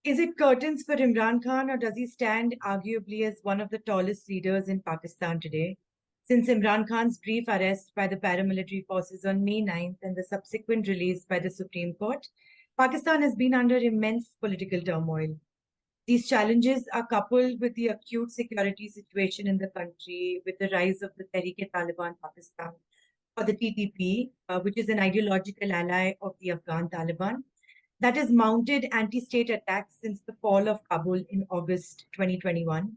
Is it curtains for Imran Khan, or does he stand arguably as one of the tallest leaders in Pakistan today? Since Imran Khan's brief arrest by the paramilitary forces on May 9th and the subsequent release by the Supreme Court, Pakistan has been under immense political turmoil. These challenges are coupled with the acute security situation in the country, with the rise of the Tehreek-e-Taliban Pakistan, or the TTP, which is an ideological ally of the Afghan Taliban, that has mounted anti-state attacks since the fall of Kabul in August 2021.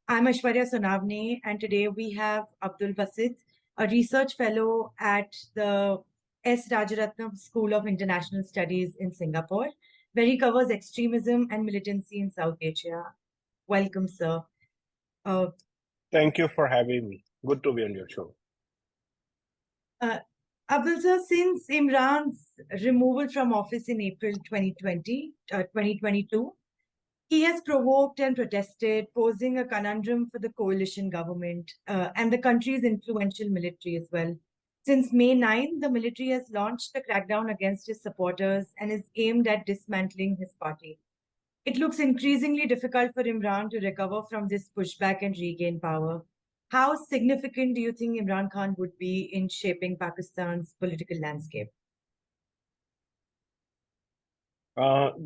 I'm Aishwaria Sonavane, and today we have Abdul Basit, a research fellow at the S. Rajaratnam School of International Studies in Singapore, where he covers extremism and militancy in South Asia. Welcome, sir. Thank you for having me. Good to be on your show. Abdul sir, since Imran's removal from office in April 2022, he has provoked and protested, posing a conundrum for the coalition government and the country's influential military as well. Since May 9, the military has launched a crackdown against his supporters and is aimed at dismantling his party. It looks increasingly difficult for Imran to recover from this pushback and regain power. How significant do you think Imran Khan would be in shaping Pakistan's political landscape?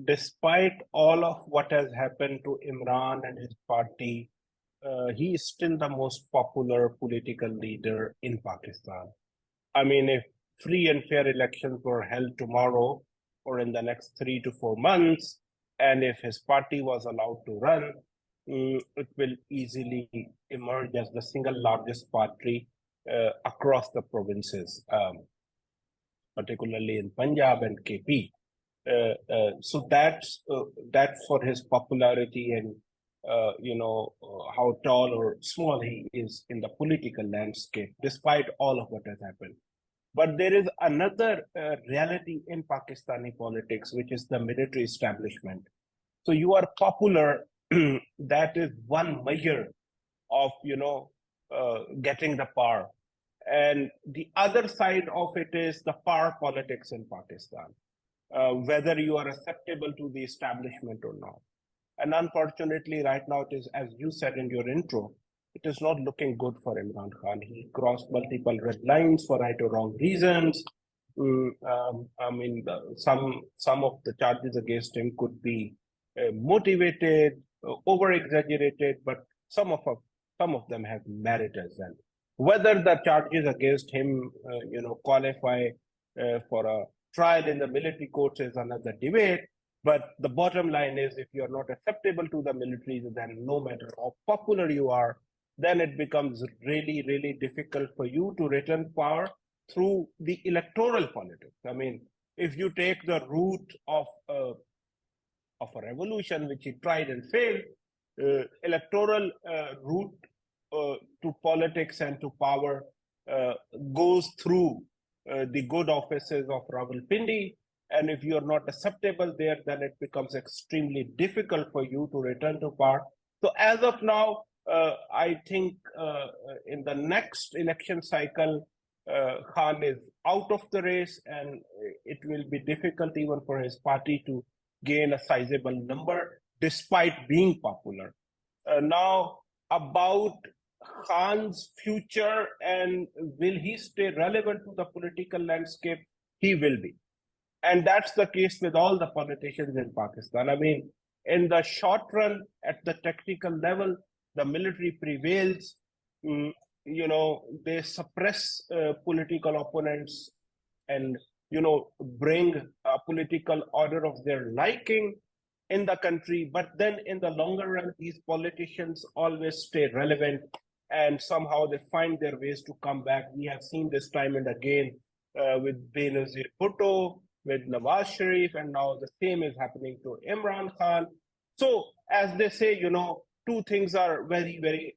Despite all of what has happened to Imran and his party, he is still the most popular political leader in Pakistan. I mean, if free and fair elections were held tomorrow or in the next 3 to 4 months, and if his party was allowed to run, it will easily emerge as the single largest party across the provinces, particularly in Punjab and KP. So that's for his popularity and how tall or small he is in the political landscape, despite all of what has happened. But there is another reality in Pakistani politics, which is the military establishment. So you are popular. That is one measure of getting the power, and the other side of it is the power politics in Pakistan, whether you are acceptable to the establishment or not. And unfortunately, right now it is, as you said in your intro, it is not looking good for Imran Khan. He crossed multiple red lines for right or wrong reasons. I mean, some of the charges against him could be motivated, over-exaggerated, but some of them have merit as well. Whether the charges against him, qualify for a trial in the military courts is another debate. But the bottom line is, if you are not acceptable to the military, then no matter how popular you are, then it becomes really, really difficult for you to return power through the electoral politics. I mean, if you take the route of a revolution, which he tried and failed, electoral route to politics and to power goes through the good offices of Rawalpindi. And if you are not acceptable there, then it becomes extremely difficult for you to return to power. So as of now, I think in the next election cycle, Khan is out of the race, and it will be difficult even for his party to gain a sizable number despite being popular. Now, about Khan's future and will he stay relevant to the political landscape? He will be. And that's the case with all the politicians in Pakistan. I mean, in the short run, at the technical level, the military prevails. They suppress political opponents and, bring a political order of their liking in the country. But then in the longer run, these politicians always stay relevant and somehow they find their ways to come back. We have seen this time and again with Benazir Bhutto, with Nawaz Sharif, and now the same is happening to Imran Khan. So as they say, two things are very, very,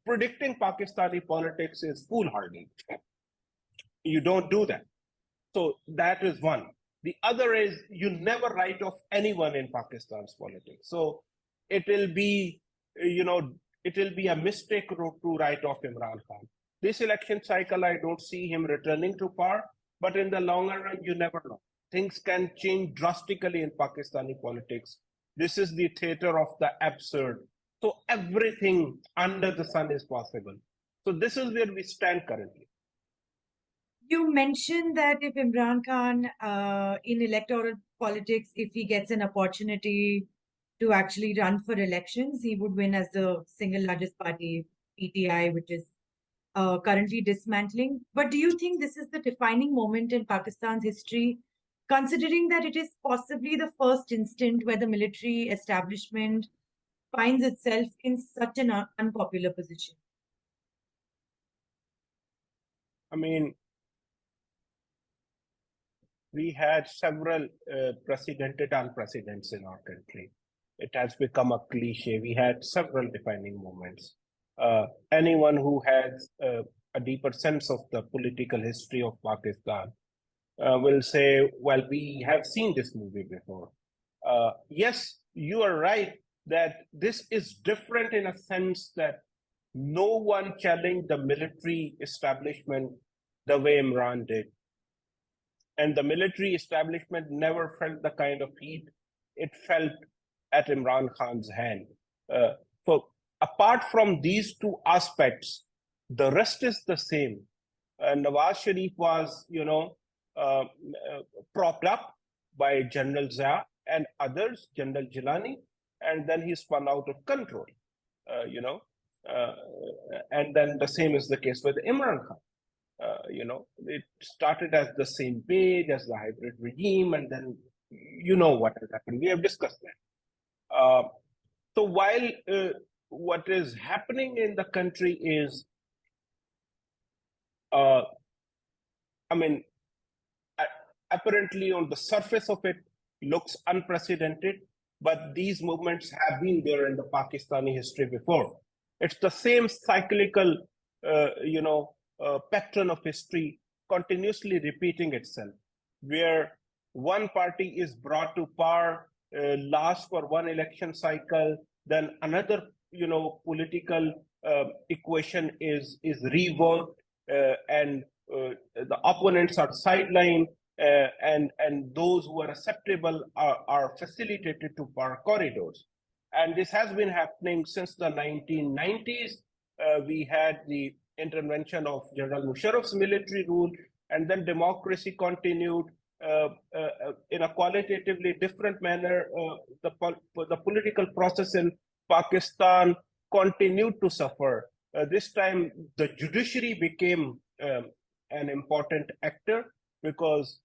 predicting Pakistani politics is foolhardy. You don't do that. So that is one. The other is you never write off anyone in Pakistan's politics. So it will be, a mistake to write off Imran Khan. This election cycle, I don't see him returning to power, but in the longer run, you never know. Things can change drastically in Pakistani politics This is the theater of the absurd. So everything under the sun is possible. So this is where we stand currently. You mentioned that if Imran Khan, in electoral politics, if he gets an opportunity to actually run for elections, he would win as the single largest party, PTI, which is currently dismantling. But do you think this is the defining moment in Pakistan's history, considering that it is possibly the first instant where the military establishment finds itself in such an unpopular position? I mean, we had several precedented unprecedents in our country. It has become a cliche. We had several defining moments. Anyone who has a deeper sense of the political history of Pakistan will say, well, we have seen this movie before. Yes, you are right that this is different in a sense that no one challenged the military establishment the way Imran did. And the military establishment never felt the kind of heat it felt at Imran Khan's hand. So apart from these two aspects, the rest is the same. Nawaz Sharif was, propped up by General Zia and others, General Gilani, and then he spun out of control, and then the same is the case with Imran Khan. It started as the same page as the hybrid regime, and then you know what has happened. We have discussed that. So while what is happening in the country is, apparently on the surface of it looks unprecedented, but these movements have been there in the Pakistani history before. It's the same cyclical, pattern of history continuously repeating itself, where one party is brought to power, lasts for one election cycle, then another, political equation is reworked, and the opponents are sidelined, and those who are acceptable are facilitated to power corridors. And this has been happening since the 1990s. We had the intervention of General Musharraf's military rule, and then democracy continued in a qualitatively different manner. The political process in Pakistan continued to suffer. This time, the judiciary became an important actor, because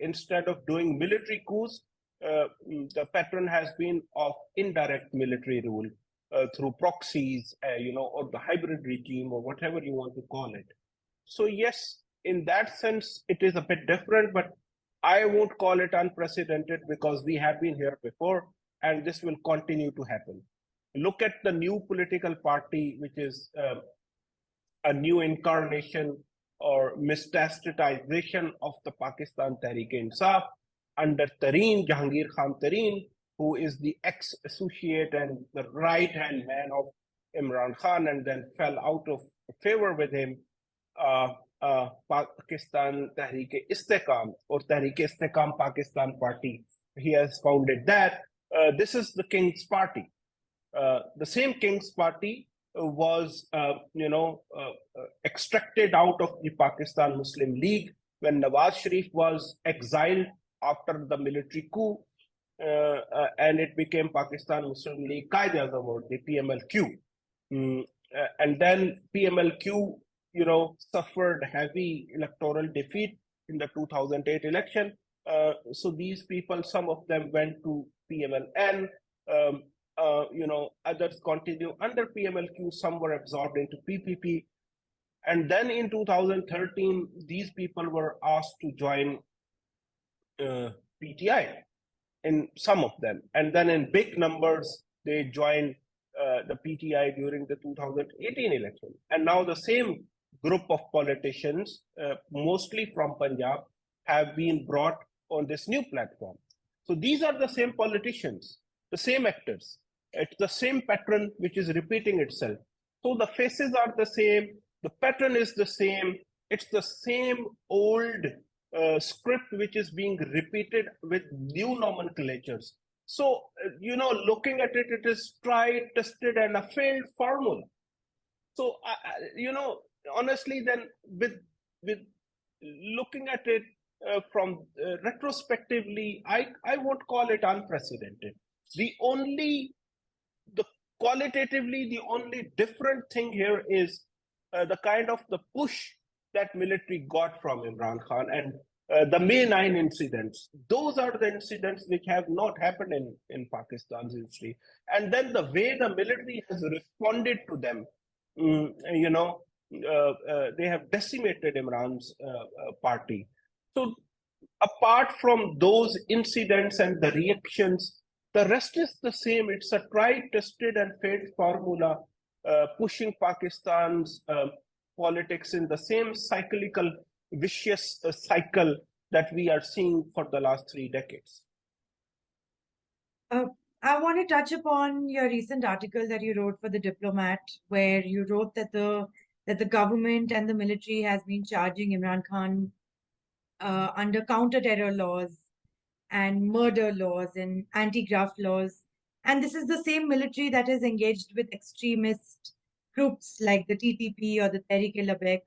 instead of doing military coups, the pattern has been of indirect military rule through proxies, or the hybrid regime, or whatever you want to call it. So yes, in that sense, it is a bit different, but I won't call it unprecedented, because we have been here before, and this will continue to happen. Look at the new political party, which is a new incarnation or metastasization of the Pakistan Tehreek-e-Insaf under Tareen, Jahangir Khan Tareen, who is the ex-associate and the right-hand man of Imran Khan, and then fell out of favor with him. Pakistan Tehreek-e-Istikam, or Tehreek-e-Istikam Pakistan Party. He has founded that. This is the King's Party. The same King's Party was, extracted out of the Pakistan Muslim League when Nawaz Sharif was exiled after the military coup, and it became Pakistan Muslim League Qaid-e-Azam, or the PMLQ. And then PMLQ, suffered heavy electoral defeat in the 2008 election. So these people, some of them went to PMLN, others continue under PMLQ, some were absorbed into PPP. And then in 2013, these people were asked to join PTI, in some of them. And then in big numbers, they joined the PTI during the 2018 election. And now the same group of politicians, mostly from Punjab, have been brought on this new platform. So these are the same politicians, the same actors. It's the same pattern which is repeating itself. So the faces are the same, the pattern is the same, it's the same old script which is being repeated with new nomenclatures. So, looking at it, it is tried, tested, and a failed formula. So, honestly, then with looking at it from retrospectively, I won't call it unprecedented. The only the qualitatively the only different thing here is the kind of the push that military got from Imran Khan and the May 9 incidents. Those are the incidents which have not happened in Pakistan's history. And then the way the military has responded to them, they have decimated Imran's party. So apart from those incidents and the reactions, the rest is the same. It's a tried, tested, and failed formula, pushing Pakistan's politics in the same cyclical, vicious cycle that we are seeing for the last 3 decades. I want to touch upon your recent article that you wrote for The Diplomat, where you wrote that the government and the military has been charging Imran Khan under counter-terror laws and murder laws and anti-graft laws. And this is the same military that is engaged with extremist groups like the TTP or the Tehrik-e-Labbaik.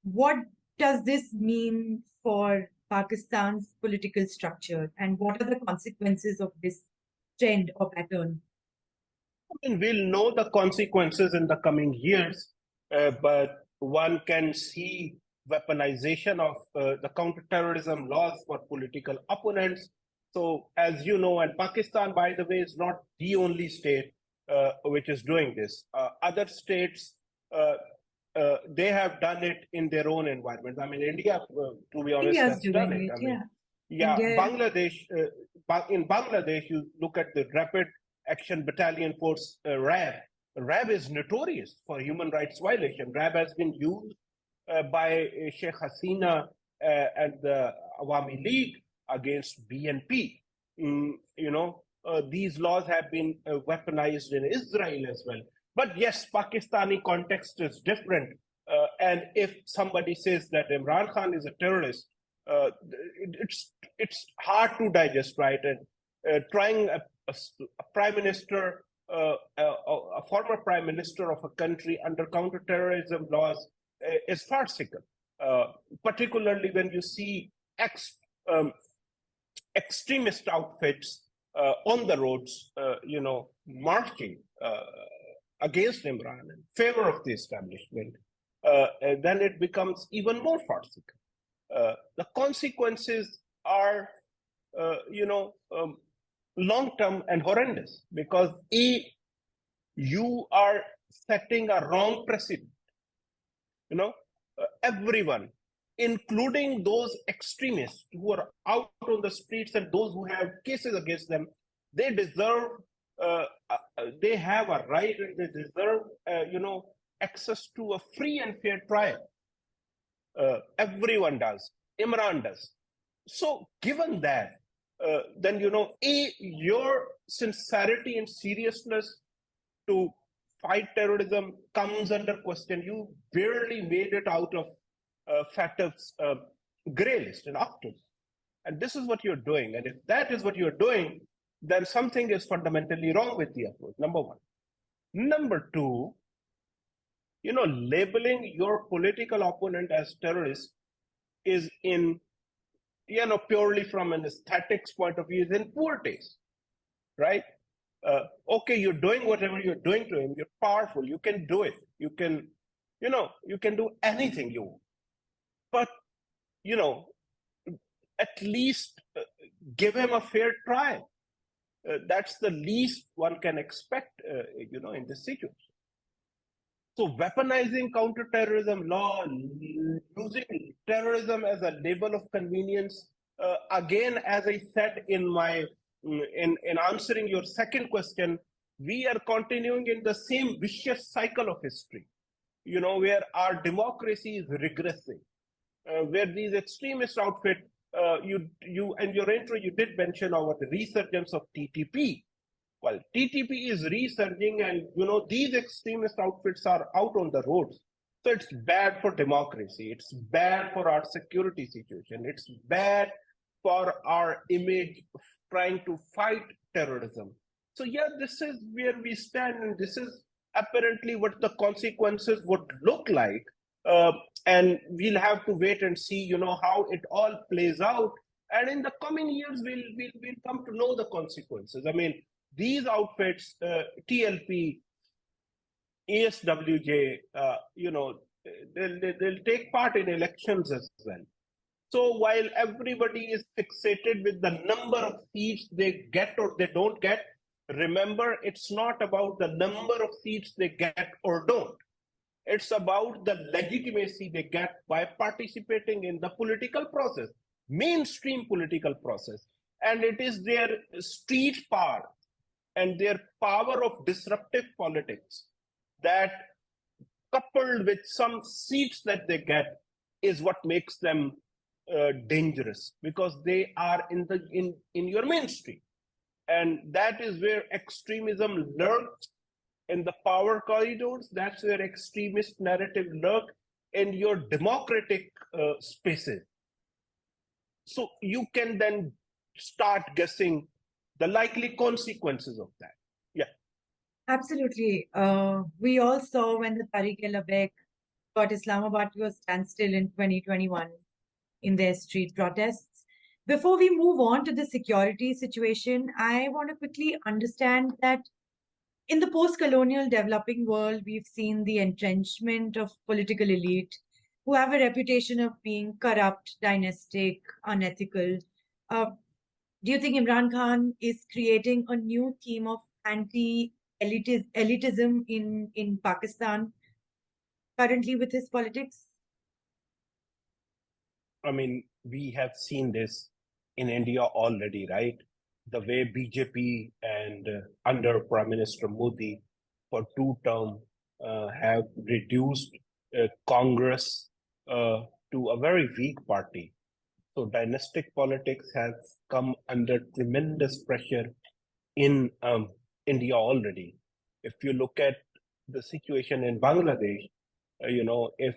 What does this mean for Pakistan's political structure, and what are the consequences of this trend or pattern? I mean, we'll know the consequences in the coming years, but one can see weaponization of the counterterrorism laws for political opponents. So, as you know, and Pakistan, by the way, is not the only state which is doing this. Other states, they have done it in their own environment. I mean, India, to be honest, India's has doing done it. it, I mean, yeah. India... Bangladesh, in Bangladesh, you look at the Rapid Action Battalion Force, RAB. RAB is notorious for human rights violation. RAB has been used by Sheikh Hasina and the Awami League against BNP. These laws have been weaponized in Israel as well. But yes, Pakistani context is different. And if somebody says that Imran Khan is a terrorist, it's hard to digest, right? And trying a prime minister, a former prime minister of a country under counterterrorism laws is farcical, particularly when you see extremist outfits on the roads, marching against Imran in favor of the establishment. Then it becomes even more farcical. The consequences are, long-term and horrendous, because you are setting a wrong precedent. Everyone, including those extremists who are out on the streets and those who have cases against them, they deserve, they have a right and they deserve, access to a free and fair trial. Everyone does. Imran does. So given that, then, your sincerity and seriousness to fight terrorism comes under question. You barely made it out of FATF's grey list in October. And this is what you're doing. And if that is what you're doing, then something is fundamentally wrong with the approach, number one. Number two, labeling your political opponent as terrorist is in, purely from an aesthetics point of view, is in poor taste, right? Okay, you're doing whatever you're doing to him. You're powerful. You can do it. You can, you can do anything you want. But, at least give him a fair trial. That's the least one can expect, in this situation. So weaponizing counterterrorism law, using terrorism as a label of convenience, again, as I said in my in answering your second question, we are continuing in the same vicious cycle of history, where our democracy is regressing, where these extremist outfits, you in your intro, you did mention about the resurgence of TTP. Well, TTP is resurging, and these extremist outfits are out on the roads. So it's bad for democracy. It's bad for our security situation. It's bad for our image, trying to fight terrorism. So yeah, this is where we stand, and this is apparently what the consequences would look like. Uh, and we'll have to wait and see, how it all plays out. And in the coming years, we'll come to know the consequences. I mean, these outfits, TLP, ASWJ, they'll take part in elections as well. So while everybody is fixated with the number of seats they get or they don't get, remember, it's not about the number of seats they get or don't. It's about the legitimacy they get by participating in the political process, mainstream political process. And it is their street power and their power of disruptive politics that, coupled with some seats that they get, is what makes them dangerous, because they are in your mainstream, and that is where extremism lurks, in the power corridors. That's where extremist narrative lurk, in your democratic spaces. So you can then start guessing the likely consequences of that. Yeah. Absolutely. We all saw when the Tariq-e-Labbaik got Islamabad to a standstill in 2021 in their street protests. Before we move on to the security situation, I want to quickly understand that in the post-colonial developing world, we've seen the entrenchment of political elite who have a reputation of being corrupt, dynastic, unethical. Uh, do you think Imran Khan is creating a new theme of anti-elitism in Pakistan currently with his politics? I mean, we have seen this in India already, right? The way BJP and under Prime Minister Modi for 2 terms have reduced Congress to a very weak party. So dynastic politics has come under tremendous pressure in India already. If you look at the situation in Bangladesh, if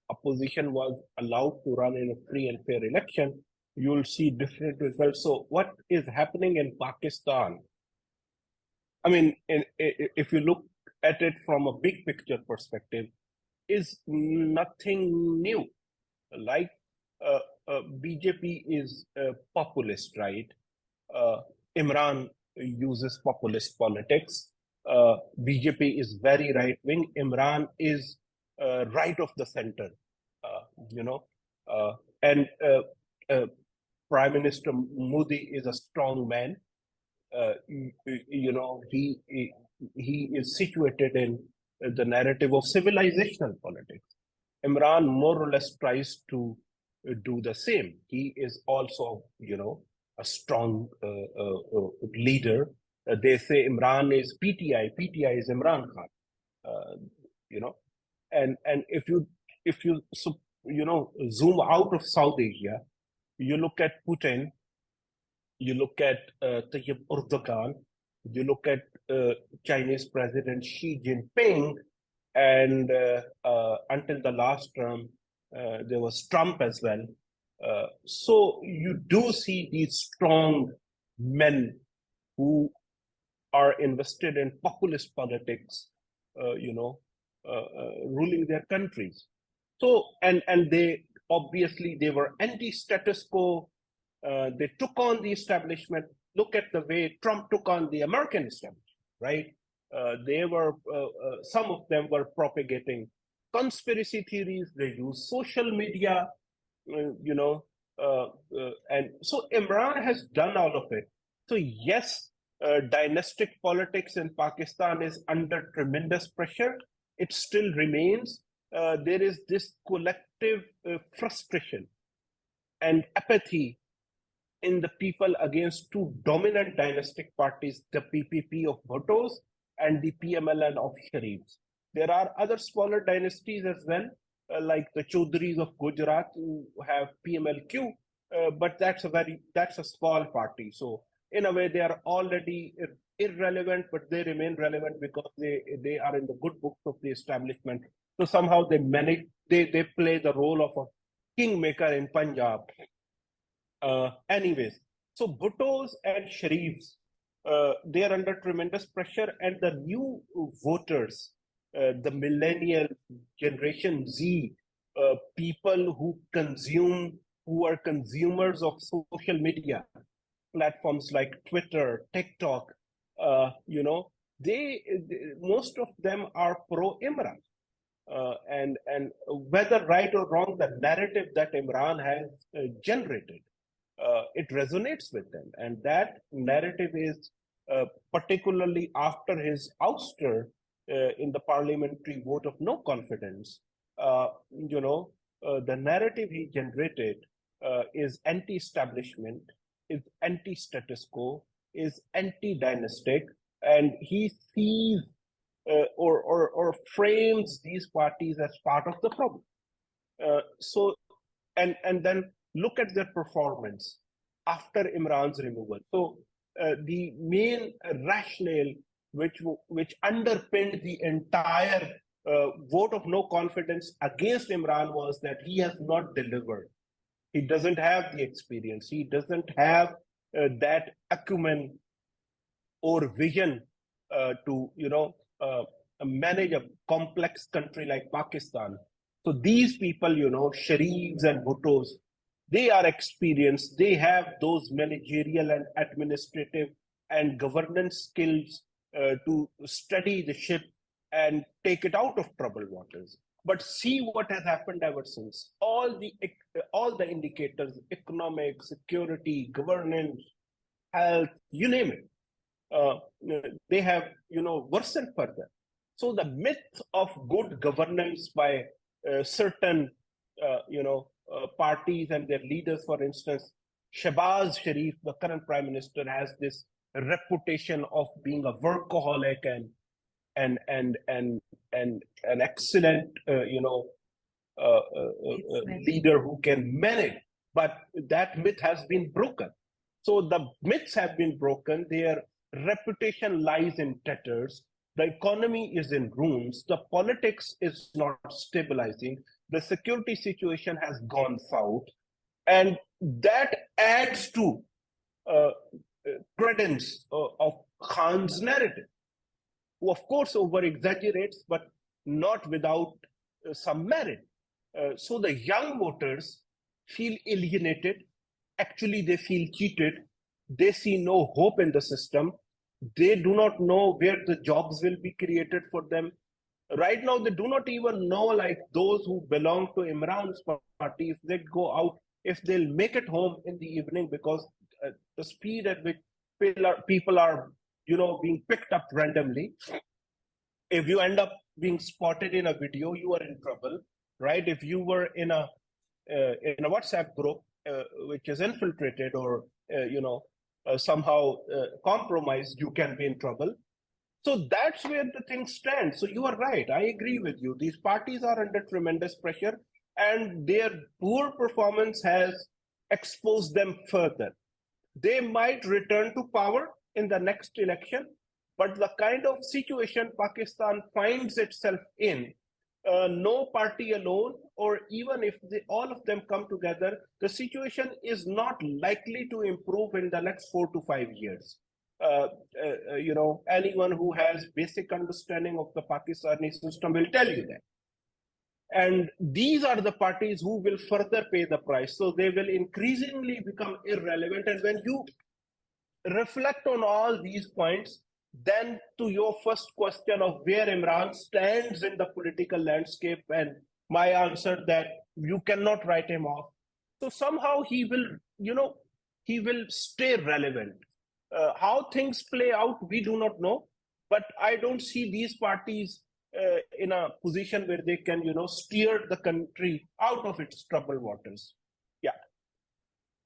opposition was allowed to run in a free and fair election, you'll see different results. So what is happening in Pakistan? I mean, if you look at it from a big picture perspective, is nothing new. Like BJP is populist, right? Imran uses populist politics. BJP is very right wing. Imran is right of the center, uh, you know, and Prime Minister Modi is a strong man. He is situated in the narrative of civilizational politics. Imran more or less tries to do the same. He is also, a strong leader. They say Imran is PTI. PTI is Imran Khan. You know, and if you zoom out of South Asia, you look at Putin, you look at Tayyip Erdogan, you look at Chinese President Xi Jinping, and until the last term, there was Trump as well. So you do see these strong men who are invested in populist politics, ruling their countries. So, and they obviously they were anti-status quo. They took on the establishment. Look at the way Trump took on the American establishment, right? They were some of them were propagating conspiracy theories. They used social media, and so Imran has done all of it. So yes, dynastic politics in Pakistan is under tremendous pressure. It still remains. There is this collective frustration and apathy in the people against two dominant dynastic parties, the PPP of Bhuttos and the PMLN of Sharifs. There are other smaller dynasties as well, like the Chaudhurys of Gujarat, who have PMLQ, but that's a small party. So in a way, they are already irrelevant, but they remain relevant because they are in the good books of the establishment. So somehow they play the role of a kingmaker in Punjab. Anyways, so Bhuttos and Sharifs, they are under tremendous pressure, and the new voters, the millennial generation Z, people who are consumers of social media platforms like Twitter, TikTok, most of them are pro Imran. And whether right or wrong, the narrative that Imran has generated, it resonates with them. And that narrative is particularly after his ouster in the parliamentary vote of no confidence, the narrative he generated is anti-establishment, is anti-status quo, is anti-dynastic, and he sees or frames these parties as part of the problem. And then look at their performance after Imran's removal. So the main rationale which underpinned the entire vote of no confidence against Imran was that he has not delivered. He doesn't have the experience. He doesn't have that acumen or vision to manage a complex country like Pakistan. So these people, Sharifs and Bhuttos, they are experienced. They have those managerial and administrative and governance skills to steady the ship and take it out of troubled waters. But see what has happened ever since. All the indicators, economic, security, governance, health, you name it, they have worsened further. So the myth of good governance by certain parties and their leaders, for instance, Shahbaz Sharif, the current prime minister, has this reputation of being a workaholic and an excellent leader who can manage. But that myth has been broken. So the myths have been broken. Their reputation lies in tatters. The economy is in ruins. The politics is not stabilizing. The security situation has gone south. And that adds to credence of Khan's narrative, who of course over-exaggerates, but not without some merit. So the young voters feel alienated. Actually, they feel cheated. They see no hope in the system. They do not know where the jobs will be created for them. Right now, they do not even know, like those who belong to Imran's party, if they go out, if they'll make it home in the evening, because the speed at which people are being picked up randomly. If you end up being spotted in a video, you are in trouble, right? If you were in a WhatsApp group which is infiltrated or somehow compromised, you can be in trouble. So that's where the thing stands. So you are right. I agree with you. These parties are under tremendous pressure, and their poor performance has exposed them further. They might return to power in the next election, but the kind of situation Pakistan finds itself in, no party alone, or even if all of them come together, the situation is not likely to improve in the next 4 to 5 years. Anyone who has basic understanding of the Pakistani system will tell you that. And these are the parties who will further pay the price. So they will increasingly become irrelevant. And when you reflect on all these points, then to your first question of where Imran stands in the political landscape, and my answer that you cannot write him off. So somehow he will stay relevant. How things play out, we do not know. But I don't see these parties in a position where they can, steer the country out of its troubled waters. Yeah.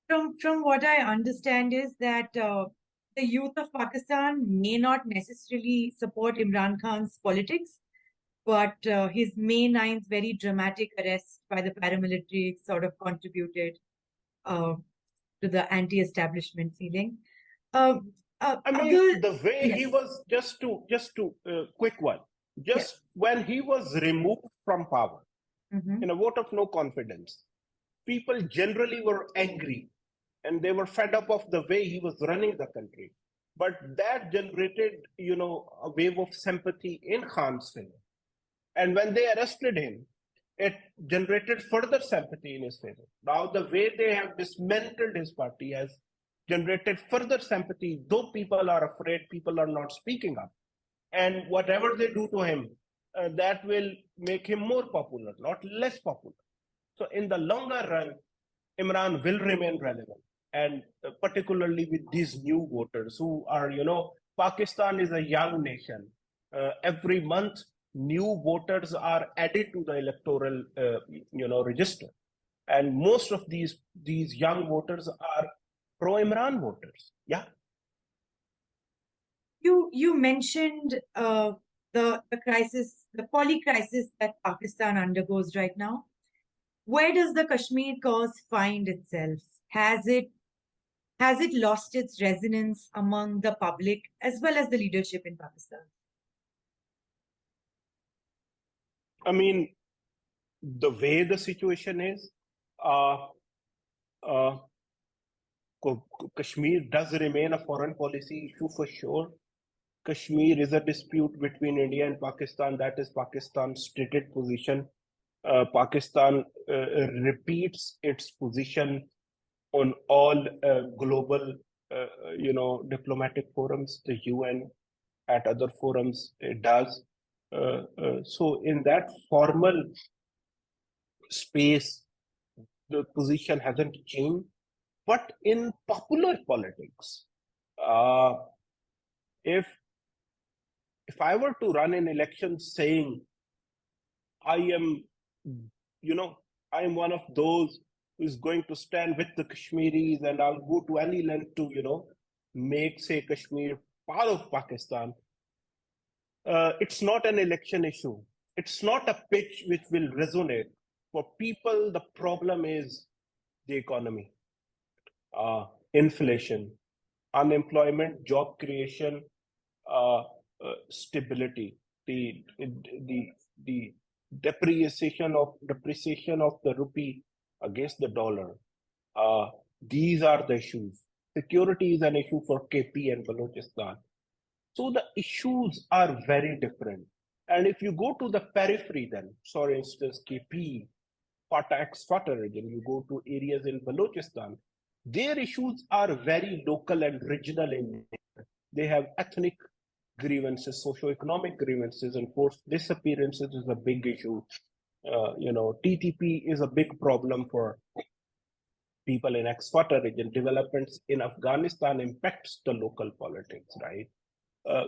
From what I understand is that the youth of Pakistan may not necessarily support Imran Khan's politics, but his May 9th very dramatic arrest by the paramilitary sort of contributed to the anti-establishment feeling. I mean, the way yes. he was, just to quick one, when he was removed from power in a vote of no confidence, people generally were angry and they were fed up of the way he was running the country. But that generated, a wave of sympathy in Khan's favor. And when they arrested him, it generated further sympathy in his favor. Now, the way they have dismantled his party has generated further sympathy, though people are afraid, people are not speaking up. And whatever they do to him, that will make him more popular, not less popular. So, in the longer run, Imran will remain relevant. And particularly with these new voters who are, Pakistan is a young nation. Every month, new voters are added to the electoral, register. And most of these young voters are pro-Imran voters. Yeah. You mentioned the crisis, the poly crisis that Pakistan undergoes right now. Where does the Kashmir cause find itself? Has it lost its resonance among the public as well as the leadership in Pakistan? I mean, the way the situation is, uh, uh, Kashmir does remain a foreign policy issue for sure. Kashmir is a dispute between India and Pakistan. That is Pakistan's stated position. Pakistan repeats its position on all global, diplomatic forums, the UN, at other forums, it does. So in that formal space, the position hasn't changed. But in popular politics, uh, if I were to run an election saying I am, I am one of those who is going to stand with the Kashmiris and I'll go to any length to, make, say, Kashmir part of Pakistan, it's not an election issue. It's not a pitch which will resonate. For people, the problem is the economy, inflation, unemployment, job creation, stability, the depreciation of the rupee against the dollar. These are the issues. Security is an issue for KP and Balochistan. So the issues are very different. And if you go to the periphery, then, for instance, KP, Fata region, you go to areas in Balochistan, their issues are very local and regional in nature. They have ethnic grievances, socio-economic grievances, and forced disappearances is a big issue. TTP is a big problem for people in ex-Fata region. Developments in Afghanistan impacts the local politics, right?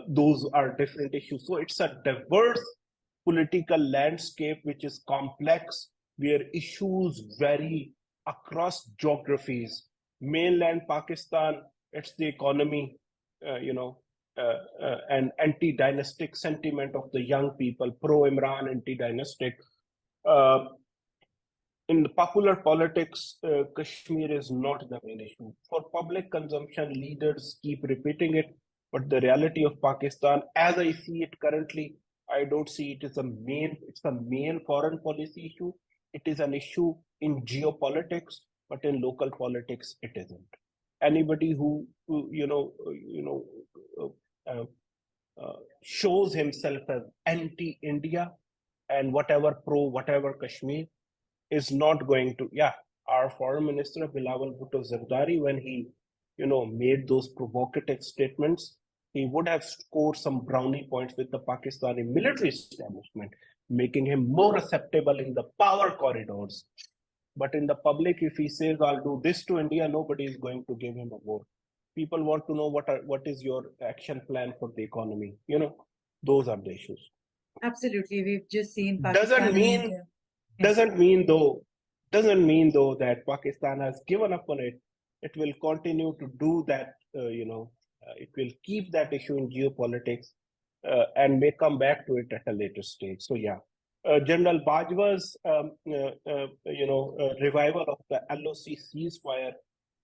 Those are different issues. So it's a diverse political landscape which is complex, where issues vary across geographies. Mainland Pakistan, it's the economy, and anti-dynastic sentiment of the young people, pro-Imran, anti-dynastic. In the popular politics, Kashmir is not the main issue. For public consumption, leaders keep repeating it, but the reality of Pakistan, as I see it currently, I don't see it as it's a main foreign policy issue. It is an issue in geopolitics, but in local politics, it isn't. Anybody who shows himself as anti-India and whatever Kashmir is not going to, our foreign minister, Bilawal Bhutto Zardari, when he, made those provocative statements, he would have scored some brownie points with the Pakistani military establishment, making him more acceptable in the power corridors. But in the public, if he says, I'll do this to India, nobody is going to give him a vote. People want to know what is your action plan for the economy. Those are the issues. Absolutely. We've just seen Pakistan doesn't mean though that Pakistan has given up on it. It will continue to do that. It will keep that issue in geopolitics and may come back to it at a later stage. So General Bajwa's revival of the LOC ceasefire,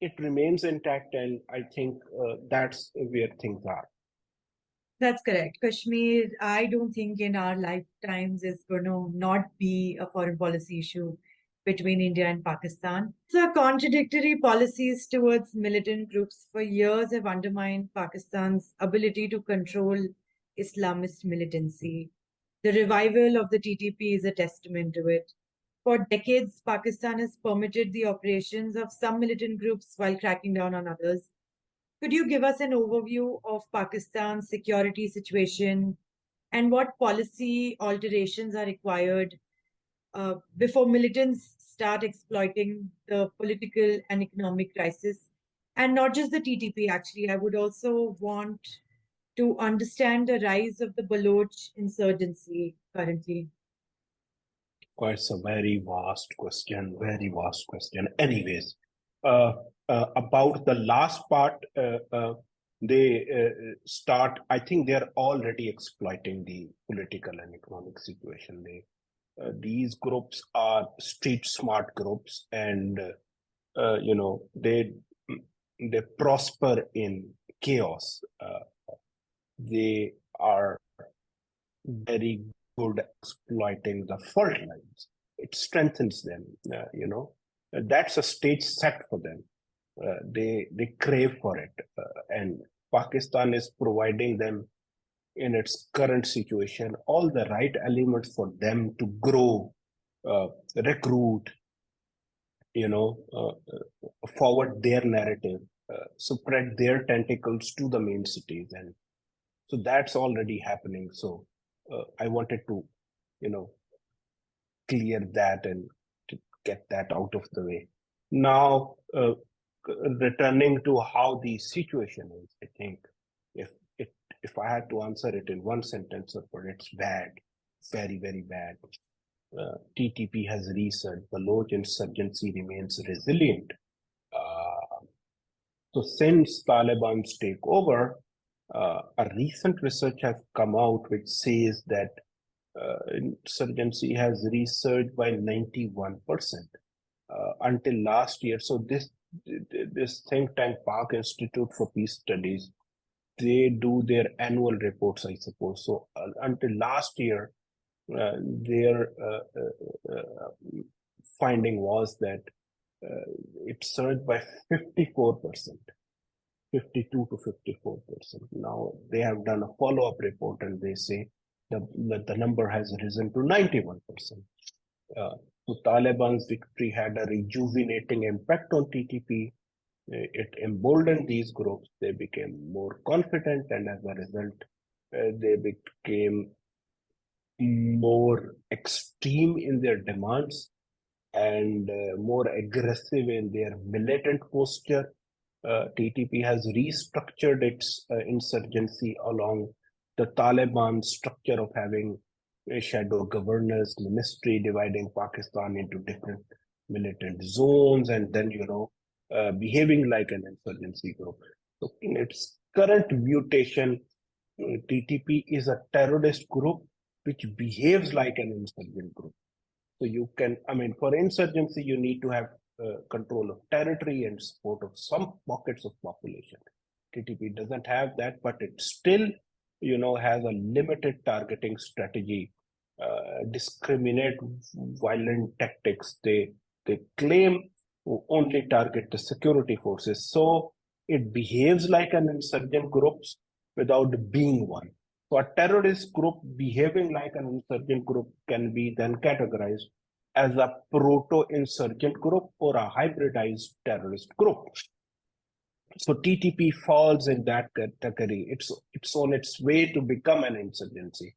it remains intact, and I think that's where things are. That's correct. Kashmir, I don't think in our lifetimes is going to not be a foreign policy issue. between India and Pakistan. So, contradictory policies towards militant groups for years have undermined Pakistan's ability to control Islamist militancy. The revival of the TTP is a testament to it. For decades, Pakistan has permitted the operations of some militant groups while cracking down on others. Could you give us an overview of Pakistan's security situation and what policy alterations are required before militants start exploiting the political and economic crisis? And not just the TTP, actually, I would also want to understand the rise of the Baloch insurgency currently. Quite a very vast question, very vast question. Anyways, about the last part, they start, I think they're already exploiting the political and economic situation. These groups are street smart groups, and they prosper in chaos. They are very good at exploiting the fault lines. It strengthens them. That's a stage set for them. They crave for it, and Pakistan is providing them in its current situation all the right elements for them to grow, recruit, forward their narrative, spread their tentacles to the main cities, and so that's already happening. So I wanted to, clear that and to get that out of the way. Now, returning to how the situation is, I think if I had to answer it in one sentence, it's bad, very, very bad. TTP has researched, Baloch insurgency remains resilient. So since Taliban's takeover, a recent research has come out which says that insurgency has resurged by 91% until last year. So this think tank, Pak Institute for Peace Studies, they do their annual reports, I suppose. So until last year, their finding was that it surged by 54%, 52 to 54%. Now they have done a follow-up report and they say that the number has risen to 91%. So Taliban's victory had a rejuvenating impact on TTP. It emboldened these groups. They became more confident, and as a result, they became more extreme in their demands and more aggressive in their militant posture. TTP has restructured its insurgency along the Taliban structure of having a shadow governors, ministry, dividing Pakistan into different militant zones, and then, behaving like an insurgency group. So in its current mutation, TTP is a terrorist group which behaves like an insurgent group. So for insurgency, you need to have control of territory and support of some pockets of population. TTP doesn't have that, but it still, has a limited targeting strategy, discriminate violent tactics. They claim to only target the security forces. So it behaves like an insurgent group without being one. So a terrorist group behaving like an insurgent group can be then categorized as a proto-insurgent group or a hybridized terrorist group. So TTP falls in that category. It's on its way to become an insurgency.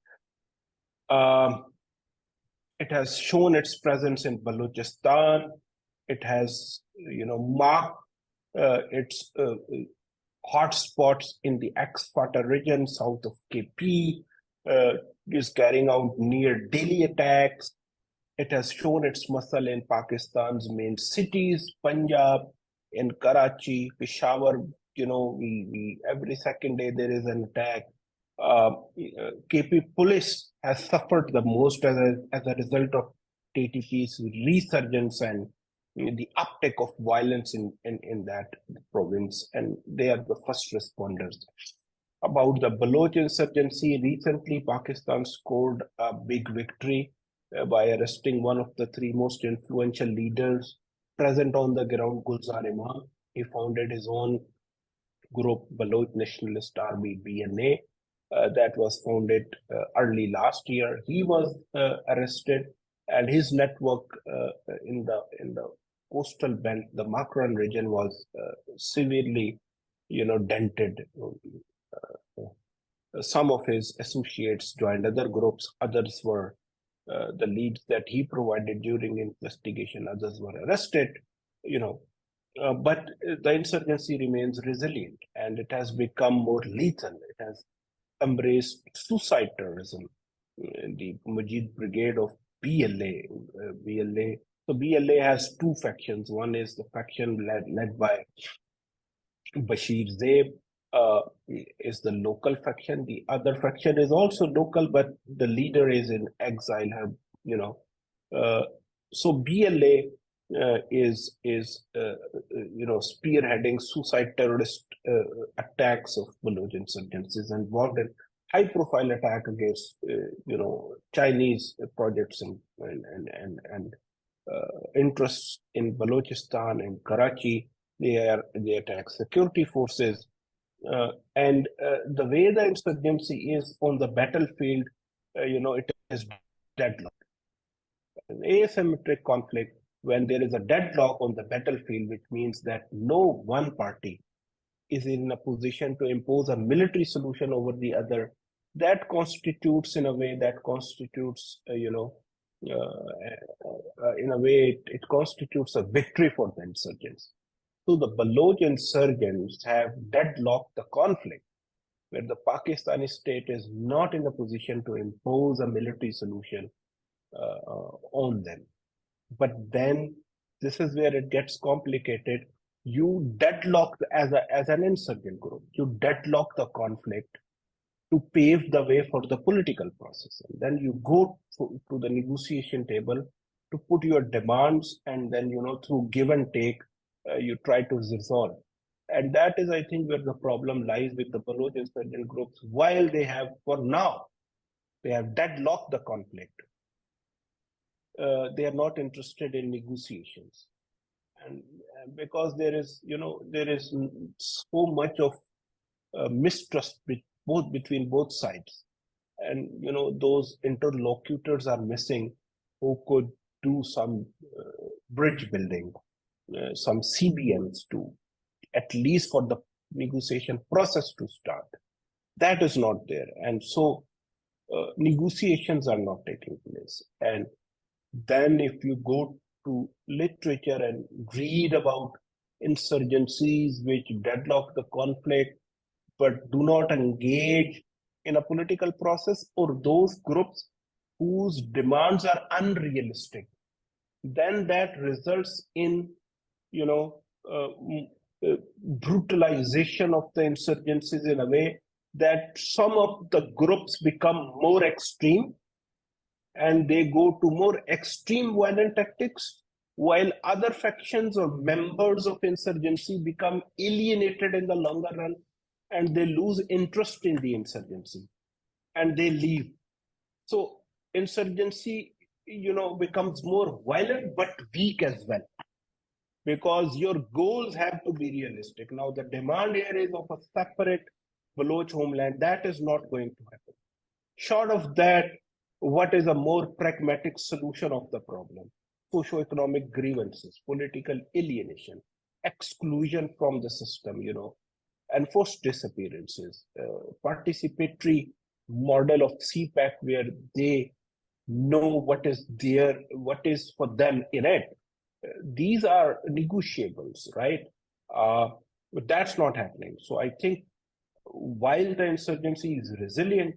It has shown its presence in Balochistan. It has, marked its hotspots in the Ex-Fata region south of KP, is carrying out near daily attacks. It has shown its muscle in Pakistan's main cities, Punjab, in Karachi, Peshawar. We every second day there is an attack. KP police has suffered the most as a result of TTP's resurgence and the uptick of violence in that province, and they are the first responders. About the Baloch insurgency, recently Pakistan scored a big victory by arresting one of the three most influential leaders present on the ground, Gulzar Imam. He founded his own group, Baloch Nationalist Army (BNA), that was founded early last year. He was arrested, and his network in the coastal belt, the Makran region, was severely, dented. Some of his associates joined other groups. Others were the leads that he provided during investigation. Others were arrested. But the insurgency remains resilient, and it has become more lethal. It has embraced suicide terrorism. The Mujahid Brigade of BLA, So BLA has two factions. One is the faction led by Bashir Zaib, is the local faction. The other faction is also local, but the leader is in exile. So BLA is spearheading suicide terrorist attacks of Baloch insurgencies, involved in high-profile attack against Chinese projects and interests in Balochistan and Karachi. They attack security forces, and the way the insurgency is on the battlefield, it is deadlock. An asymmetric conflict, when there is a deadlock on the battlefield, which means that no one party is in a position to impose a military solution over the other, that constitutes, in a way, it constitutes a victory for the insurgents. So the Baloch insurgents have deadlocked the conflict, where the Pakistani state is not in a position to impose a military solution on them. But then this is where it gets complicated. You deadlock as an insurgent group, you deadlock the conflict to pave the way for the political process. And then you go to the negotiation table to put your demands, and then, through give and take, you try to resolve. And that is, I think, where the problem lies with the Baloch insurgent groups. While they have, for now, they have deadlocked the conflict, they are not interested in negotiations. And because there is so much of mistrust between both sides, and those interlocutors are missing who could do some bridge building, some CBMs to, at least for the negotiation process to start. That is not there, and so negotiations are not taking place. And then if you go to literature and read about insurgencies which deadlock the conflict but do not engage in a political process, or those groups whose demands are unrealistic, then that results in brutalization of the insurgencies, in a way that some of the groups become more extreme and they go to more extreme violent tactics, while other factions or members of insurgency become alienated in the longer run, and they lose interest in the insurgency and they leave. So insurgency, becomes more violent but weak as well, because your goals have to be realistic. Now, the demand here is of a separate Baloch homeland. That is not going to happen. Short of that, what is a more pragmatic solution of the problem? Socioeconomic grievances, political alienation, exclusion from the system, enforced disappearances, participatory model of CPAC, where they know what is for them in it. These are negotiables, right? But that's not happening. So I think while the insurgency is resilient,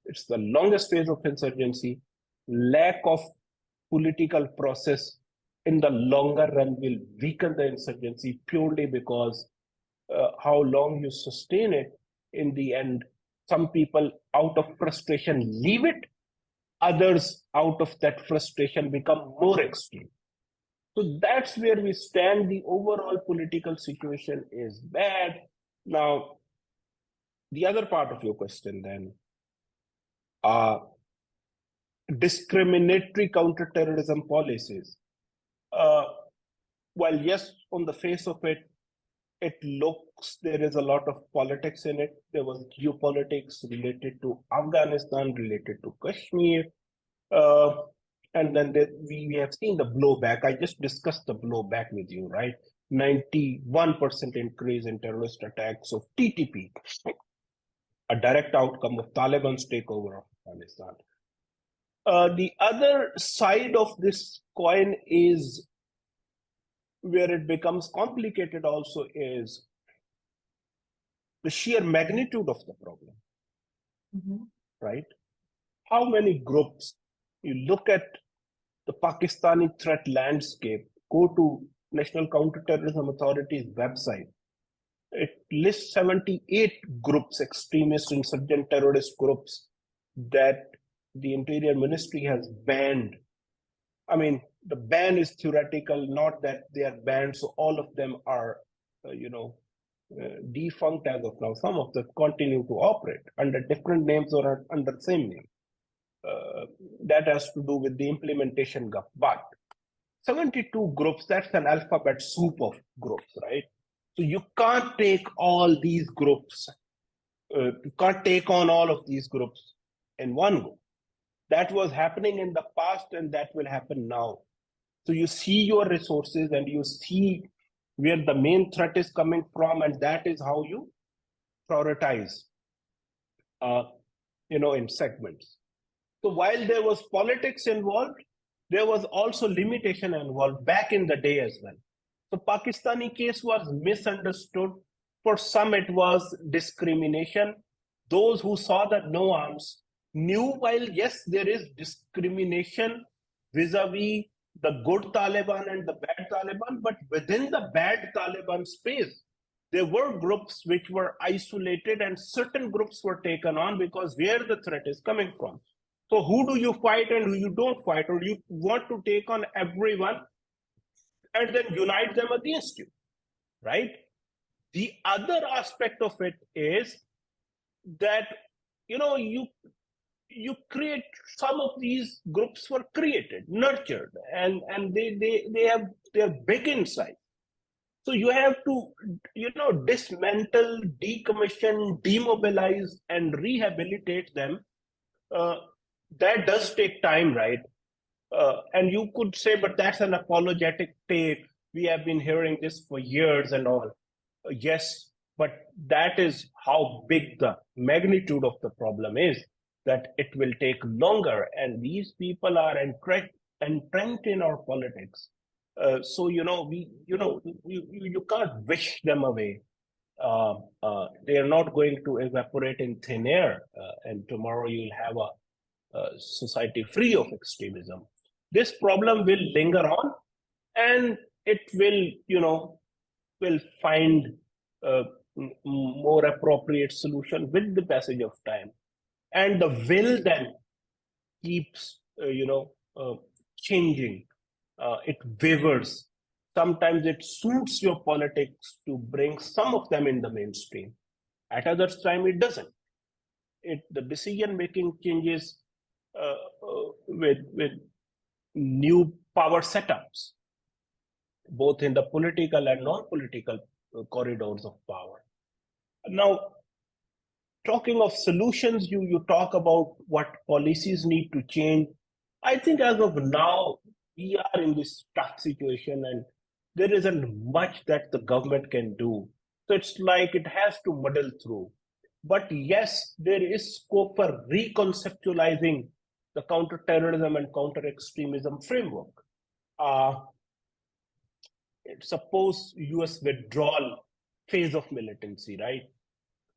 it's the longest phase of insurgency, lack of political process in the longer run will weaken the insurgency, purely because how long you sustain it, in the end, some people out of frustration leave it, others out of that frustration become more extreme. So that's where we stand. The overall political situation is bad. Now, the other part of your question then, discriminatory counterterrorism policies. While yes, on the face of it, it looks there is a lot of politics in it. There was geopolitics related to Afghanistan, related to Kashmir. And then we have seen the blowback. I just discussed the blowback with you, right? 91% increase in terrorist attacks of TTP, a direct outcome of Taliban's takeover of Afghanistan. The other side of this coin is where it becomes complicated also is the sheer magnitude of the problem, right? How many groups, you look at the Pakistani threat landscape, go to National Counterterrorism Authority's website, it lists 78 groups, extremist, insurgent, terrorist groups that the Interior Ministry has banned. I mean, the ban is theoretical, not that they are banned, so all of them are, defunct as of now. Some of them continue to operate under different names or under the same name. That has to do with the implementation gap. But 72 groups, that's an alphabet soup of groups, right? So you can't take all these groups, you can't take on all of these groups in one go. That was happening in the past and that will happen now. So you see your resources and you see where the main threat is coming from, and that is how you prioritize, in segments. So while there was politics involved, there was also limitation involved back in the day as well. The Pakistani case was misunderstood. For some, it was discrimination. Those who saw the no arms knew, while yes, there is discrimination vis-a-vis the good Taliban and the bad Taliban, but within the bad Taliban space, there were groups which were isolated and certain groups were taken on because where the threat is coming from. So who do you fight and who you don't fight, or you want to take on everyone and then unite them against you, right? The other aspect of it is that, you create, some of these groups were created, nurtured, and they're big inside. So you have to, dismantle, decommission, demobilize, and rehabilitate them. That does take time, right? And you could say, but that's an apologetic take. We have been hearing this for years and all. Yes, but that is how big the magnitude of the problem is, that it will take longer, and these people are entrenched in our politics. So you can't wish them away. They are not going to evaporate in thin air, and tomorrow you'll have a society free of extremism. This problem will linger on, and it will find more appropriate solution with the passage of time. And the will then keeps, changing. It wavers. Sometimes it suits your politics to bring some of them in the mainstream. At other time, it doesn't. The decision-making changes with new power setups, both in the political and non-political corridors of power. Now, talking of solutions, you talk about what policies need to change. I think as of now, we are in this tough situation and there isn't much that the government can do. So it's like it has to muddle through. But yes, there is scope for reconceptualizing the counterterrorism and counter-extremism framework. Suppose US withdrawal phase of militancy, right?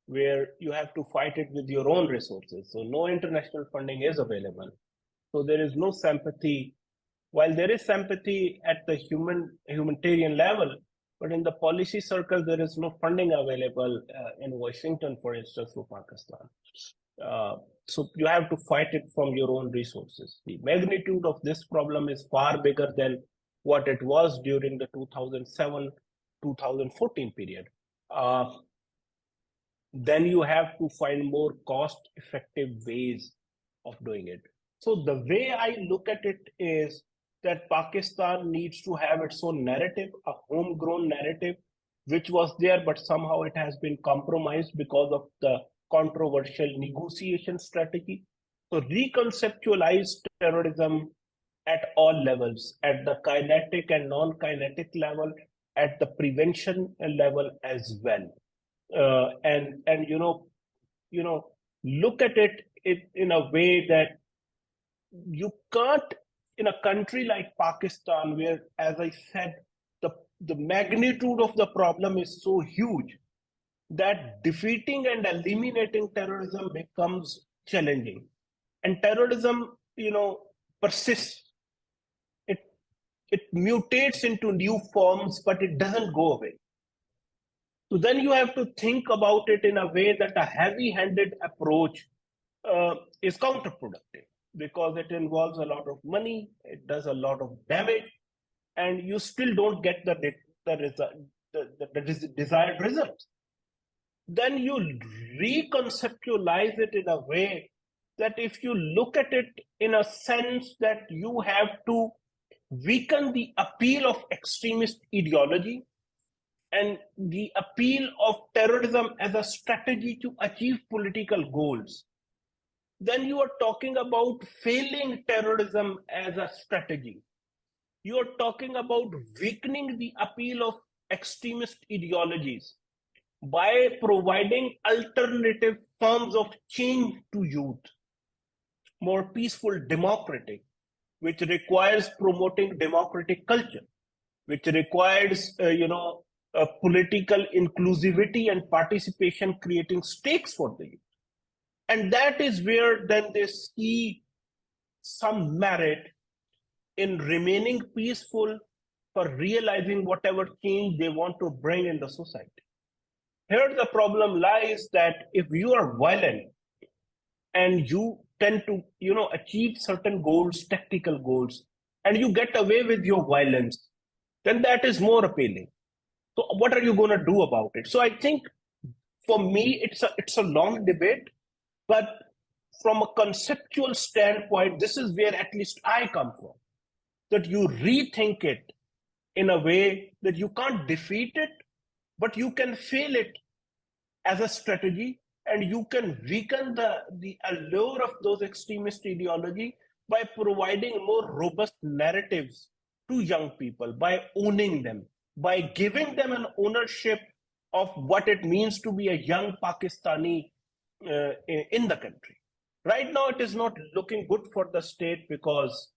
Where you have to fight it with your own resources. So no international funding is available. So there is no sympathy. While there is sympathy at the humanitarian level, but in the policy circle, there is no funding available in Washington, for instance, for Pakistan. So you have to fight it from your own resources. The magnitude of this problem is far bigger than what it was during the 2007-2014 period. Then you have to find more cost-effective ways of doing it. So the way I look at it is that Pakistan needs to have its own narrative, a homegrown narrative, which was there, but somehow it has been compromised because of the controversial negotiation strategy. So reconceptualize terrorism at all levels, at the kinetic and non-kinetic level, at the prevention level as well. And look at it in a way that you can't, in a country like Pakistan, where, as I said, the magnitude of the problem is so huge that defeating and eliminating terrorism becomes challenging. And terrorism, persists. It it mutates into new forms, but it doesn't go away. So then you have to think about it in a way that a heavy-handed approach is counterproductive because it involves a lot of money, it does a lot of damage, and you still don't get the desired results. Then you reconceptualize it in a way that if you look at it in a sense that you have to weaken the appeal of extremist ideology and the appeal of terrorism as a strategy to achieve political goals, then you are talking about failing terrorism as a strategy. You are talking about weakening the appeal of extremist ideologies by providing alternative forms of change to youth, more peaceful, democratic, which requires promoting democratic culture, which requires, political inclusivity and participation, creating stakes for the youth. And that is where then they see some merit in remaining peaceful for realizing whatever change they want to bring in the society. Here the problem lies that if you are violent and you tend to, achieve certain goals, tactical goals, and you get away with your violence, then that is more appealing. So what are you going to do about it? So I think for me, it's a long debate, but from a conceptual standpoint, this is where at least I come from. That you rethink it in a way that you can't defeat it, but you can fail it as a strategy, and you can weaken the allure of those extremist ideology by providing more robust narratives to young people, by owning them, by giving them an ownership of what it means to be a young Pakistani in the country. Right now, it is not looking good for the state because,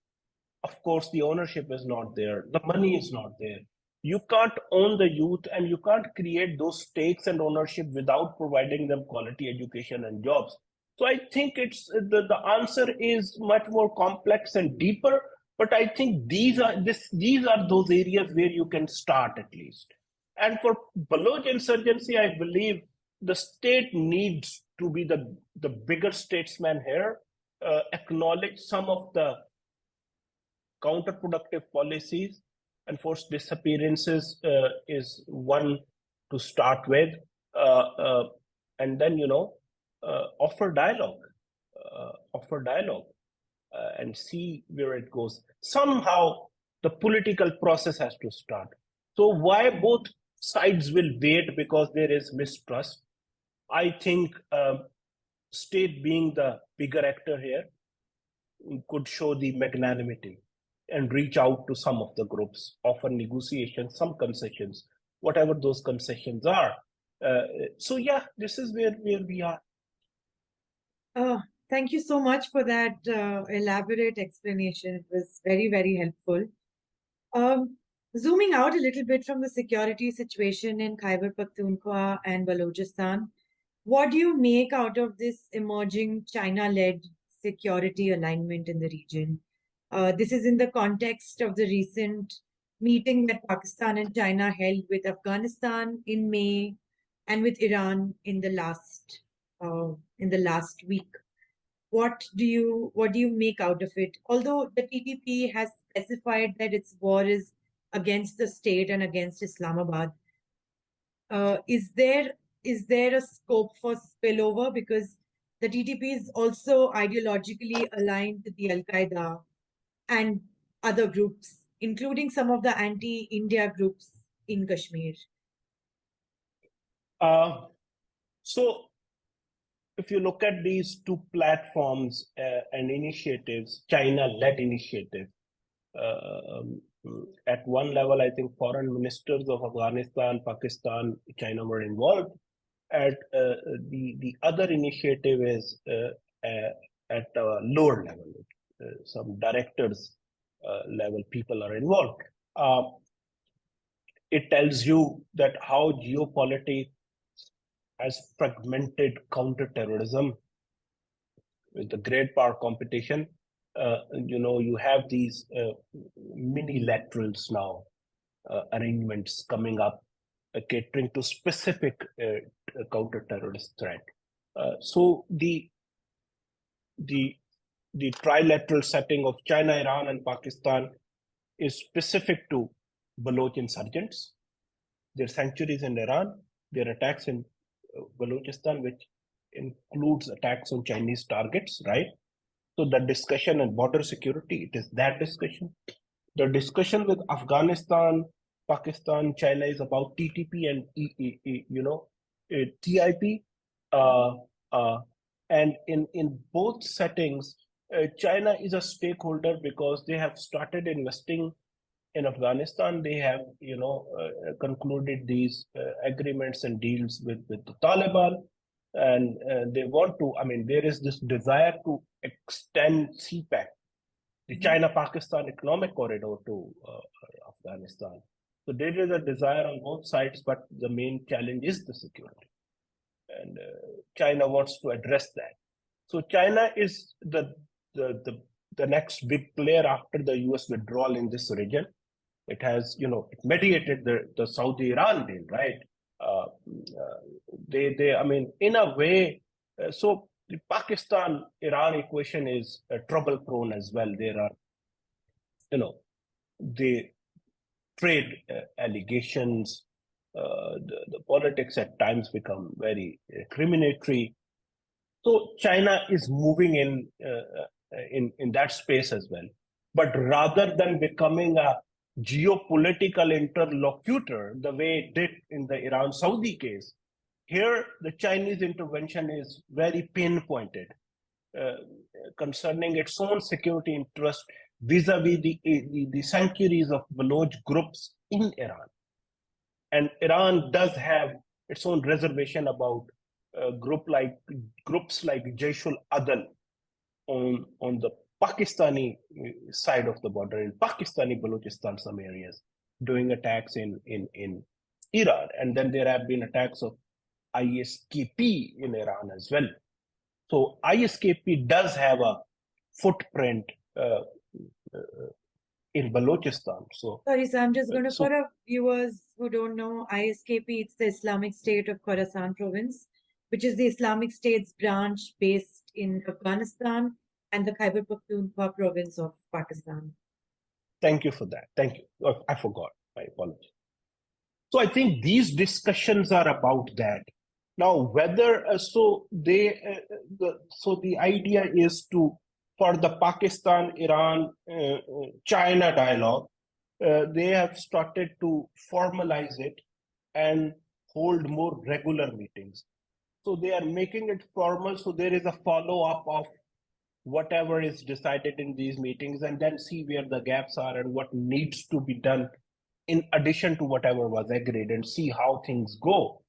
of course, the ownership is not there, the money is not there. You can't own the youth and you can't create those stakes and ownership without providing them quality education and jobs. So I think it's the answer is much more complex and deeper, but I think these are those areas where you can start at least. And for Baloch insurgency, I believe the state needs to be the bigger statesman here, acknowledge some of the counterproductive policies. And forced disappearances is one to start with, and then offer dialogue, and see where it goes. Somehow, the political process has to start. So why both sides will wait because there is mistrust? I think state being the bigger actor here could show the magnanimity and reach out to some of the groups, offer negotiations, some concessions, whatever those concessions are. So yeah, this is where we are. Thank you so much for that elaborate explanation. It was very, very helpful. Zooming out a little bit from the security situation in Khyber Pakhtunkhwa and Balochistan, what do you make out of this emerging China-led security alignment in the region? This is in the context of the recent meeting that Pakistan and China held with Afghanistan in May and with Iran in the last week. What do you make out of it? Although the TTP has specified that its war is against the state and against Islamabad, is there a scope for spillover? Because The TTP is also ideologically aligned with the Al Qaeda and other groups, including some of the anti India groups in Kashmir. So, if you look at these two platforms and initiatives, China-led initiatives, at one level, I think foreign ministers of Afghanistan, Pakistan, China were involved. At the other initiative is at a lower level. Some directors level people are involved. It tells you that how geopolitics has fragmented counterterrorism with the great power competition. You have these mini-laterals now, arrangements coming up, catering to specific counter-terrorist threat. So the trilateral setting of China, Iran, and Pakistan is specific to Baloch insurgents, their sanctuaries in Iran, their attacks in Balochistan, which includes attacks on Chinese targets, right? So the discussion on border security, it is that discussion. The discussion with Afghanistan, Pakistan, China is about TTP and TIP. And in both settings, China is a stakeholder because they have started investing in Afghanistan. They have, concluded these agreements and deals with the Taliban, and they want to. I mean, there is this desire to extend CPEC, the China-Pakistan economic corridor, to Afghanistan. So there is a desire on both sides, but the main challenge is the security, and China wants to address that. So China is the next big player after the US withdrawal in this region. It has, it mediated the Saudi-Iran deal, right? I mean, in a way, so the Pakistan-Iran equation is trouble-prone as well. There are, the trade allegations, the politics at times become very criminatory. So China is moving in that space as well. But rather than becoming a geopolitical interlocutor, the way it did in the Iran-Saudi case, here the Chinese intervention is very pinpointed concerning its own security interest vis-a-vis the sanctuaries of Baloch groups in Iran. And Iran does have its own reservation about groups like Jaish-ul-Adl on the Pakistani side of the border, in Pakistani Balochistan, some areas, doing attacks in Iran. And then there have been attacks of ISKP in Iran as well. So ISKP does have a footprint in Balochistan. So sorry, so I'm just going to, for our viewers who don't know, ISKP, it's the Islamic State of Khorasan province, which is the Islamic State's branch based in Afghanistan and the Khyber Pakhtunkhwa province of Pakistan. Thank you for that. Thank you. Oh, I forgot. My apologies. So I think these discussions are about that. Now, whether the idea is for the Pakistan, Iran, China dialogue, they have started to formalize it and hold more regular meetings. So they are making it formal. So there is a follow-up of whatever is decided in these meetings, and then see where the gaps are and what needs to be done in addition to whatever was agreed, and see how things go.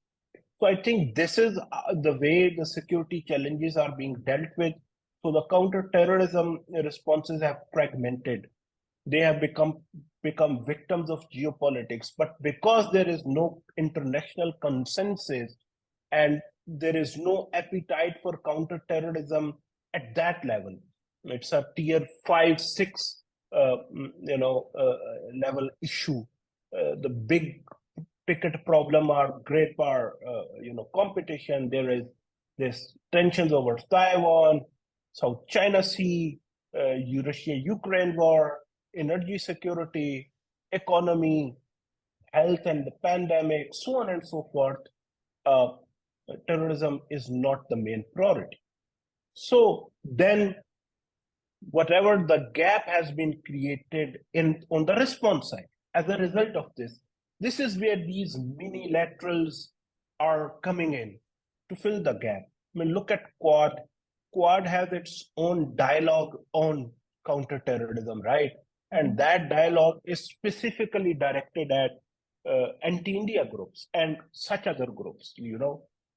So I think this is the way the security challenges are being dealt with. So the counter-terrorism responses have fragmented. They have become victims of geopolitics. But because there is no international consensus and there is no appetite for counter-terrorism at that level, it's a tier 5, 6 level issue. The big ticket problem are great power, competition. There is this tensions over Taiwan, South China Sea, Russia-Ukraine war, energy security, economy, health and the pandemic, so on and so forth. Terrorism is not the main priority. So then whatever the gap has been created in on the response side as a result of this is where these mini laterals are coming in to fill the gap. I mean, look at Quad. Quad has its own dialogue on counterterrorism, right? And that dialogue is specifically directed at anti-India groups and such other groups,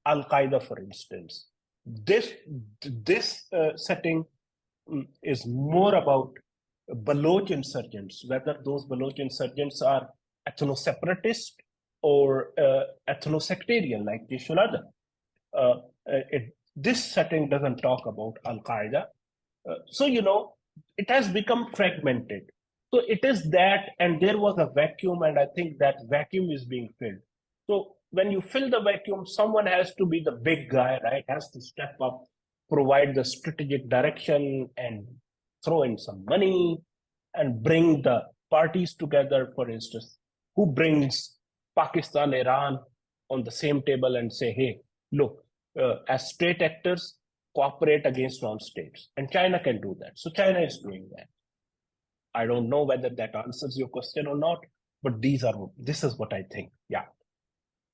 Al Qaeda, for instance. This setting is more about Baloch insurgents, whether those Baloch insurgents are ethno-separatist or ethno-sectarian, like Jeshulada. This setting doesn't talk about Al-Qaeda. So, it has become fragmented. So it is that, and there was a vacuum, and I think that vacuum is being filled. So when you fill the vacuum, someone has to be the big guy, right? Has to step up, provide the strategic direction, and throw in some money and bring the parties together. For instance, who brings Pakistan, Iran on the same table and say, hey, look, as state actors, cooperate against non-states. And China can do that. So China is doing that. I don't know whether that answers your question or not, but this is what I think. Yeah.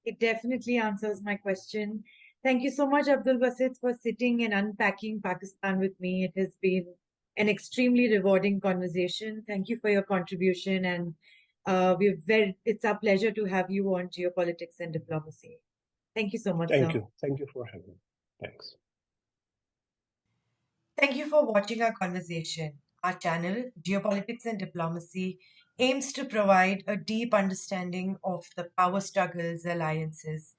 It definitely answers my question. Thank you so much, Abdul Basit, for sitting and unpacking Pakistan with me. It has been an extremely rewarding conversation. Thank you for your contribution, and it's our pleasure to have you on Geopolitics and Diplomacy. Thank you so much, Thank sir. you. Thank you for having me. Thanks. Thank you for watching our conversation. Our channel, Geopolitics and Diplomacy, aims to provide a deep understanding of the power struggles, alliances,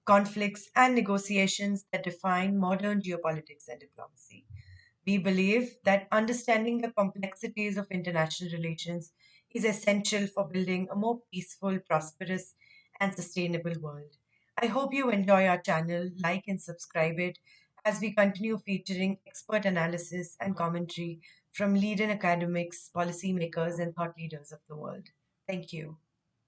conflicts, and negotiations that define modern geopolitics and diplomacy. We believe that understanding the complexities of international relations is essential for building a more peaceful, prosperous, and sustainable world. I hope you enjoy our channel, like and subscribe it as we continue featuring expert analysis and commentary from leading academics, policymakers, and thought leaders of the world. Thank you.